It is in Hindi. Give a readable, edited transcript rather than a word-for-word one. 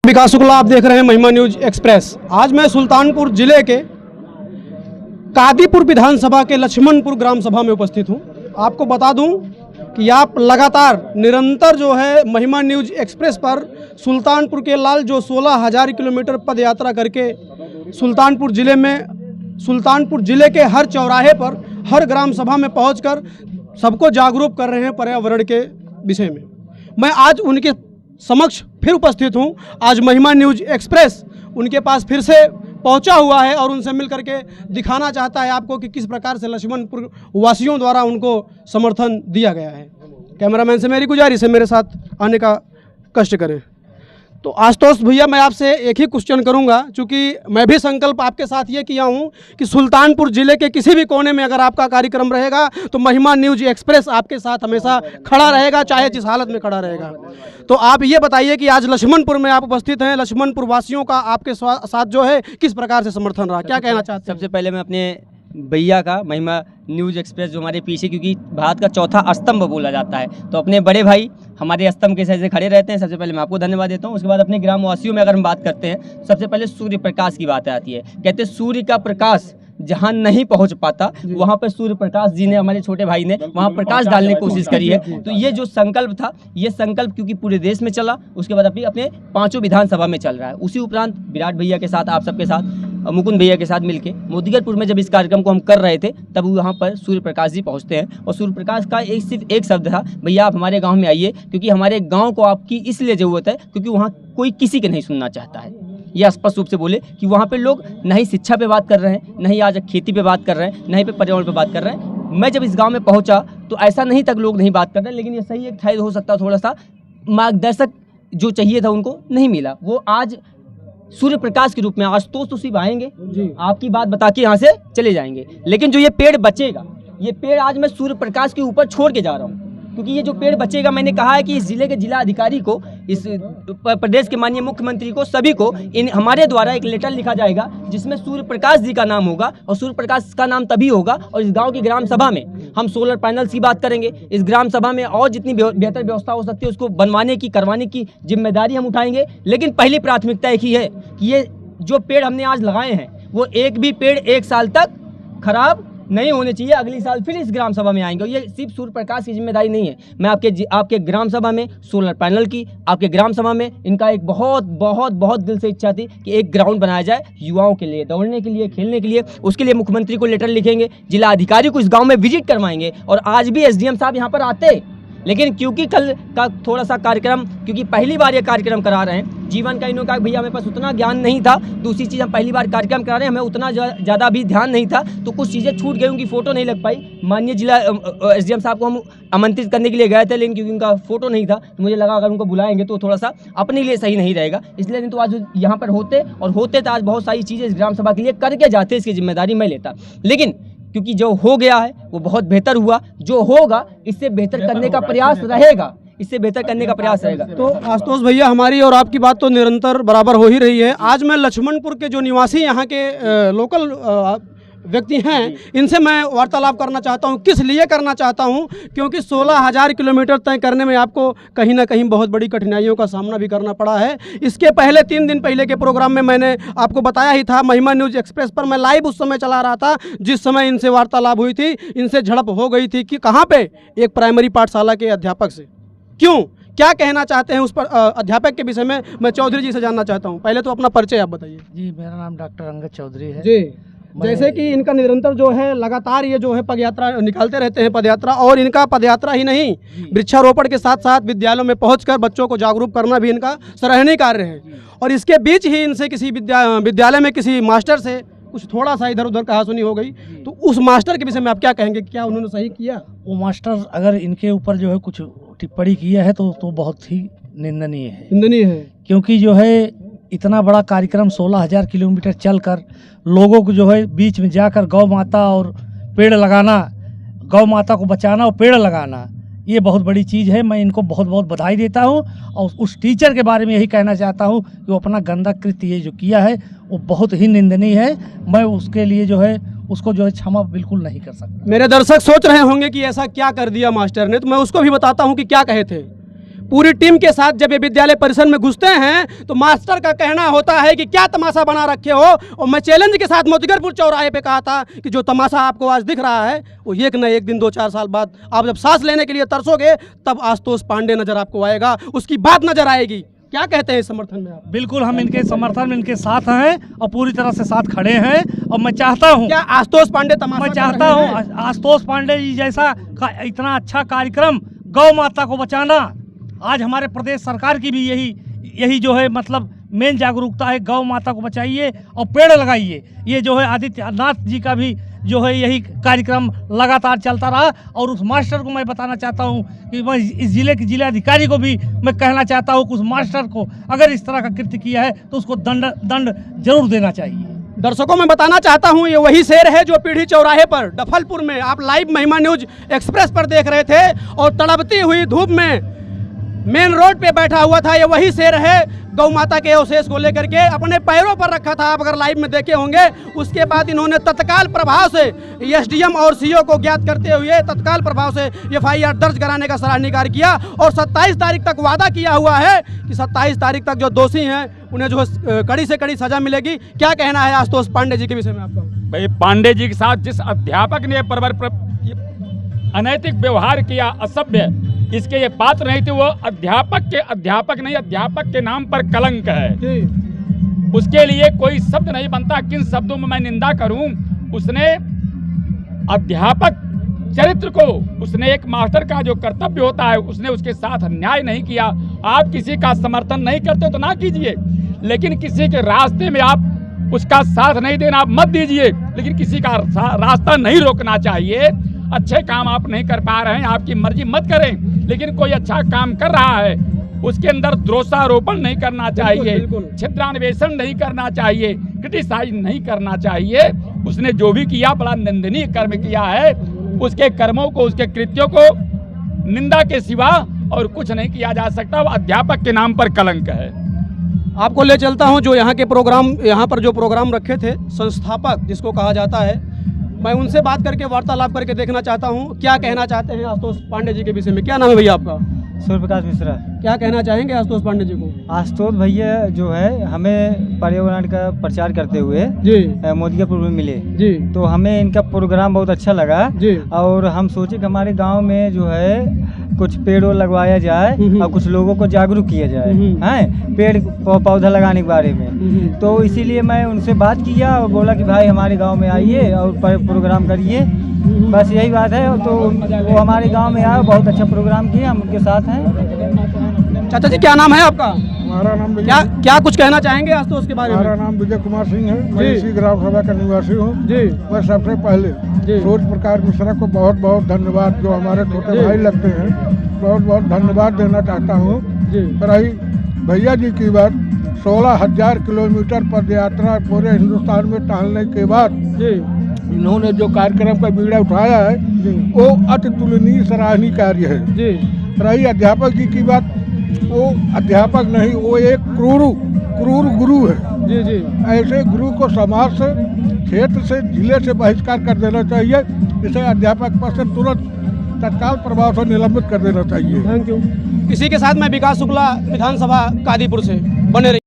विकास शुक्ला, आप देख रहे हैं महिमा न्यूज एक्सप्रेस। आज मैं सुल्तानपुर जिले के कादीपुर विधानसभा के लक्ष्मणपुर ग्राम सभा में उपस्थित हूं। आपको बता दूं कि आप लगातार निरंतर जो है महिमा न्यूज एक्सप्रेस पर सुल्तानपुर के लाल जो 16,000 किलोमीटर पद यात्रा करके सुल्तानपुर जिले के हर चौराहे पर, हर ग्राम सभा में पहुंचकर सबको जागरूक कर रहे हैं पर्यावरण के विषय में। मैं आज उनके समक्ष फिर उपस्थित हूं। आज महिमा न्यूज एक्सप्रेस उनके पास फिर से पहुंचा हुआ है और उनसे मिल करके दिखाना चाहता है आपको कि किस प्रकार से लक्ष्मणपुर वासियों द्वारा उनको समर्थन दिया गया है। कैमरामैन से मेरी गुजारिश है मेरे साथ आने का कष्ट करें। तो आशुतोष भैया, मैं आपसे एक ही क्वेश्चन करूंगा, क्योंकि मैं भी संकल्प आपके साथ ये किया हूं कि सुल्तानपुर जिले के किसी भी कोने में अगर आपका कार्यक्रम रहेगा तो महिमा न्यूज एक्सप्रेस आपके साथ हमेशा खड़ा रहेगा, चाहे जिस हालत में खड़ा रहेगा। तो आप ये बताइए कि आज लक्ष्मणपुर में आप उपस्थित हैं, लक्ष्मणपुर वासियों का आपके साथ जो है किस प्रकार से समर्थन रहा, क्या कहना चाहते हैं? सबसे पहले मैं अपने भैया का, महिमा न्यूज एक्सप्रेस जो हमारे पीछे, क्योंकि भारत का चौथा स्तंभ बोला जाता है, तो अपने बड़े भाई हमारे स्तंभ के से खड़े रहते हैं। सबसे पहले मैं आपको धन्यवाद देता हूं। उसके बाद अपने ग्रामवासियों में अगर हम बात करते हैं, सबसे पहले सूर्य प्रकाश की बात आती है। कहते हैं सूर्य का प्रकाश जहाँ नहीं पहुँच पाता वहाँ पर सूर्य प्रकाश जी ने, हमारे छोटे भाई ने वहाँ प्रकाश डालने की कोशिश करी है। तो ये जो संकल्प था, ये संकल्प क्योंकि पूरे देश में चला, उसके बाद अपने पांचों विधानसभा में चल रहा है। उसी उपरांत विराट भैया के साथ, आप सबके साथ, मुकुंद भैया के साथ मिलके मोदीगरपुर में जब इस कार्यक्रम को हम कर रहे थे, तब वहाँ पर सूर्य प्रकाश जी पहुँचते हैं और सूर्य प्रकाश का सिर्फ एक शब्द था, भैया आप हमारे गाँव में आइए, क्योंकि हमारे गाँव को आपकी इसलिए ज़रूरत है क्योंकि वहाँ कोई किसी के नहीं सुनना चाहता है। ये स्पष्ट रूप से बोले कि वहाँ पे लोग न ही शिक्षा पे बात कर रहे हैं, न ही आज खेती पे बात कर रहे हैं, न ही पे पर्यावरण पे बात कर रहे हैं। मैं जब इस गांव में पहुँचा तो ऐसा नहीं तक लोग नहीं बात कर रहे, लेकिन ये सही एक शायद हो सकता, थोड़ा सा मार्गदर्शक जो चाहिए था उनको नहीं मिला। वो आज सूर्य प्रकाश के रूप में आशुतोष तो सिर्फ आएंगे, आपकी बात बता के यहाँ से चले जाएंगे, लेकिन जो ये पेड़ बचेगा, ये पेड़ आज मैं सूर्य प्रकाश के ऊपर छोड़ के जा रहा हूँ, क्योंकि ये जो पेड़ बचेगा, मैंने कहा है कि इस जिले के जिला अधिकारी को, इस प्रदेश के माननीय मुख्यमंत्री को, सभी को हमारे द्वारा एक लेटर लिखा जाएगा जिसमें सूर्य प्रकाश जी का नाम होगा। और सूर्य प्रकाश का नाम तभी होगा और इस गांव की ग्राम सभा में हम सोलर पैनल्स की बात करेंगे। इस ग्राम सभा में और जितनी बेहतर व्यवस्था हो सकती है उसको बनवाने की, करवाने की जिम्मेदारी हम उठाएंगे। लेकिन पहली प्राथमिकता एक ही है कि ये जो पेड़ हमने आज लगाए हैं, वो एक भी पेड़ 1 साल तक खराब नहीं होने चाहिए। अगली साल फिर इस ग्राम सभा में आएंगे और ये सिर्फ सूर्य प्रकाश की जिम्मेदारी नहीं है। मैं आपके ग्राम सभा में सोलर पैनल की, आपके ग्राम सभा में इनका एक बहुत दिल से इच्छा थी कि एक ग्राउंड बनाया जाए युवाओं के लिए, दौड़ने के लिए, खेलने के लिए। उसके लिए मुख्यमंत्री को लेटर लिखेंगे, जिला अधिकारी को इस गाँव में विजिट करवाएंगे। और आज भी SDM साहब यहाँ पर आते, लेकिन क्योंकि कल का थोड़ा सा कार्यक्रम, क्योंकि पहली बार ये कार्यक्रम करा रहे हैं, जीवन का इन्हों का भैया हमें पास उतना ज्ञान नहीं था। दूसरी चीज़, हम पहली बार कार्यक्रम करा रहे हैं, हमें उतना ज़्यादा भी ध्यान नहीं था, तो कुछ चीज़ें छूट गई, उनकी फ़ोटो नहीं लग पाई। माननीय जिला SDM साहब को हम आमंत्रित करने के लिए गए थे, लेकिन क्योंकि उनका फ़ोटो नहीं था तो मुझे लगा अगर उनको बुलाएंगे तो थोड़ा सा अपने लिए सही नहीं रहेगा, इसलिए नहीं तो आज यहाँ पर होते तो आज बहुत सारी चीज़ें इस ग्राम सभा के लिए करके जाते, इसकी जिम्मेदारी मैं लेता। लेकिन क्योंकि जो हो गया है वो बहुत बेहतर हुआ, जो होगा इससे बेहतर करने का प्रयास रहेगा, इससे बेहतर करने का प्रयास रहेगा। तो आशुतोष भैया, हमारी और आपकी बात तो निरंतर बराबर हो ही रही है। आज मैं लक्ष्मणपुर के जो निवासी यहाँ के लोकल व्यक्ति हैं, इनसे मैं वार्तालाप करना चाहता हूँ। किस लिए करना चाहता हूँ? क्योंकि 16,000 किलोमीटर तय करने में आपको कहीं ना कहीं बहुत बड़ी कठिनाइयों का सामना भी करना पड़ा है। इसके पहले 3 दिन पहले के प्रोग्राम में मैंने आपको बताया ही था, महिमा न्यूज एक्सप्रेस पर मैं लाइव उस समय चला रहा था, जिस समय इनसे वार्तालाप हुई थी, इनसे झड़प हो गई थी कि कहाँ पे, एक प्राइमरी पाठशाला के अध्यापक से। क्यों, क्या कहना चाहते हैं उस पर अध्यापक के विषय में मैं चौधरी जी से जानना चाहता हूँ। पहले तो अपना परिचय आप बताइए। जी, मेरा नाम डॉक्टर अंगद चौधरी है जी। जैसे कि इनका निरंतर जो है लगातार ये जो है पदयात्रा निकालते रहते हैं, पदयात्रा, और इनका पदयात्रा ही नहीं, वृक्षारोपण के साथ साथ विद्यालयों में पहुंचकर बच्चों को जागरूक करना भी इनका सराहनीय कार्य है। और इसके बीच ही इनसे किसी विद्यालय में किसी मास्टर से कुछ थोड़ा सा इधर उधर कहा सुनी हो गई, तो उस मास्टर के विषय में आप क्या कहेंगे? क्या उन्होंने सही किया? वो मास्टर अगर इनके ऊपर जो है कुछ टिप्पणी किया है तो बहुत ही निंदनीय है, क्योंकि जो है इतना बड़ा कार्यक्रम 16,000 किलोमीटर चलकर लोगों को जो है बीच में जाकर गौ माता और पेड़ लगाना, गौ माता को बचाना और पेड़ लगाना, ये बहुत बड़ी चीज़ है। मैं इनको बहुत बधाई देता हूँ। और उस टीचर के बारे में यही कहना चाहता हूँ कि वो अपना गंदा कृत्य ये जो किया है वो बहुत ही निंदनीय है। मैं उसके लिए जो है उसको जो है क्षमा बिल्कुल नहीं कर सकता। मेरे दर्शक सोच रहे होंगे कि ऐसा क्या कर दिया मास्टर ने, तो मैं उसको भी बताता हूँ कि क्या कहे थे। पूरी टीम के साथ जब ये विद्यालय परिसर में घुसते हैं तो मास्टर का कहना होता है कि क्या तमाशा बना रखे हो। और मैं चैलेंज के साथ मोतीगरपुर चौराहे पे कहा था कि जो तमाशा आपको आज दिख रहा है वो एक न एक दिन 2-4 साल बाद आप जब सांस लेने के लिए तरसोगे तब आशुतोष पांडे नजर आपको आएगा, उसकी बात नजर आएगी। क्या कहते हैं इस समर्थन में आप? बिल्कुल, हम इनके समर्थन में इनके साथ हैं और पूरी तरह से साथ खड़े हैं। और मैं चाहता हूं, क्या आशुतोष पांडे तमाशा मैं चाहता हूं आशुतोष पांडे जी जैसा इतना अच्छा कार्यक्रम गौ माता को बचाना, आज हमारे प्रदेश सरकार की भी यही जो है मतलब मेन जागरूकता है, गौ माता को बचाइए और पेड़ लगाइए। ये जो है आदित्यनाथ जी का भी जो है यही कार्यक्रम लगातार चलता रहा। और उस मास्टर को मैं बताना चाहता हूँ कि मैं इस जिले के जिलाधिकारी को भी मैं कहना चाहता हूँ कि उस मास्टर को अगर इस तरह का कृत्य किया है तो उसको दंड जरूर देना चाहिए। दर्शकों में बताना चाहता हूं ये वही शेर है जो पीढ़ी चौराहे पर डफलपुर में आप लाइव महिमा न्यूज एक्सप्रेस पर देख रहे थे और तड़पती हुई धूप में मेन रोड पे बैठा हुआ था। ये वही शेर है, गौ माता के अवशेष को लेकर के अपने पैरों पर रखा था, आप अगर लाइव में देखे होंगे। उसके बाद इन्होंने तत्काल प्रभाव से एसडीएम और सीओ को ज्ञात करते हुए तत्काल प्रभाव से एफआईआर दर्ज कराने का सराहनीय कार्य किया और 27 तारीख तक वादा किया हुआ है कि 27 तारीख तक जो दोषी हैं उन्हें जो कड़ी से कड़ी सजा मिलेगी। क्या कहना है आशुतोष पांडे जी के विषय में आपका? भाई, पांडे जी के साथ जिस अध्यापक ने अनैतिक व्यवहार किया, असभ्य, इसके ये पात्र नहीं थे, वो अध्यापक नहीं, अध्यापक के नाम पर कलंक है। उसके लिए कोई शब्द नहीं बनता किन शब्दों में मैं निंदा करूं। उसने अध्यापक चरित्र को, उसने एक मास्टर का जो कर्तव्य होता है उसने उसके साथ अन्याय नहीं किया। आप किसी का समर्थन नहीं करते तो ना कीजिए, लेकिन किसी के रास्ते में आप उसका साथ नहीं देना, आप मत दीजिए, लेकिन किसी का रास्ता नहीं रोकना चाहिए। अच्छे काम आप नहीं कर पा रहे हैं, आपकी मर्जी मत करें, लेकिन कोई अच्छा काम कर रहा है उसके अंदर दोषारोपण नहीं करना चाहिए, छिद्रान्वेषण नहीं करना चाहिए, क्रिटिसाइज नहीं करना चाहिए। उसने जो भी किया बड़ा निंदनीय कर्म किया है। उसके कर्मों को, उसके कृत्यों को निंदा के सिवा और कुछ नहीं किया जा सकता। वो अध्यापक के नाम पर कलंक है। आपको ले चलता हूं जो यहाँ पर जो प्रोग्राम रखे थे संस्थापक जिसको कहा जाता है, मैं उनसे बात करके वार्तालाप करके देखना चाहता हूं क्या कहना चाहते हैं आशुतोष पांडे जी के विषय में। क्या नाम है भैया आपका? सूर्य प्रकाश मिश्रा। क्या कहना चाहेंगे आशुतोष पांडे जी को? आशुतोष भैया जो है हमें पर्यावरण का प्रचार करते हुए जी मोतीगरपुर में मिले जी, तो हमें इनका प्रोग्राम बहुत अच्छा लगा जी। और हम सोचे कि हमारे गांव में जो है कुछ पेड़ लगवाया जाए और कुछ लोगों को जागरूक किया जाए हैं पेड़ पौधा लगाने के बारे में। तो इसीलिए मैं उनसे बात किया और बोला कि भाई हमारे गाँव में आइए और प्रोग्राम करिए, बस यही बात है। तो वो हमारे गांव में आए, बहुत अच्छा प्रोग्राम किया, हम उनके साथ हैं। चाचा जी क्या नाम है आपका? हमारा नाम क्या कुछ कहना चाहेंगे आशुतोष के बारे में? हमारा नाम विजय कुमार सिंह है, मैं इसी ग्राम सभा का निवासी हूँ जी। मैं सबसे पहले सूर्य प्रकाश मिश्रा को बहुत बहुत धन्यवाद, जो हमारे छोटे भाई लगते हैं, बहुत बहुत धन्यवाद देना चाहता हूँ। रही भैया जी की बात, 16,000 किलोमीटर पद यात्रा पूरे हिंदुस्तान में टहलने के बाद इन्होंने जो कार्यक्रम का बीड़ा उठाया है वो अति तुलनीय सराहनीय कार्य है। रही अध्यापक जी की बात, वो अध्यापक नहीं, वो एक क्रूर गुरु है जी जी। ऐसे गुरु को समाज से, क्षेत्र से, जिले से बहिष्कार कर देना चाहिए। इसे अध्यापक पद से तुरंत तत्काल प्रभाव से निलंबित कर देना चाहिए। Thank you. इसी के साथ मैं विकास शुक्ला, विधानसभा कादीपुर से, बने रहिए।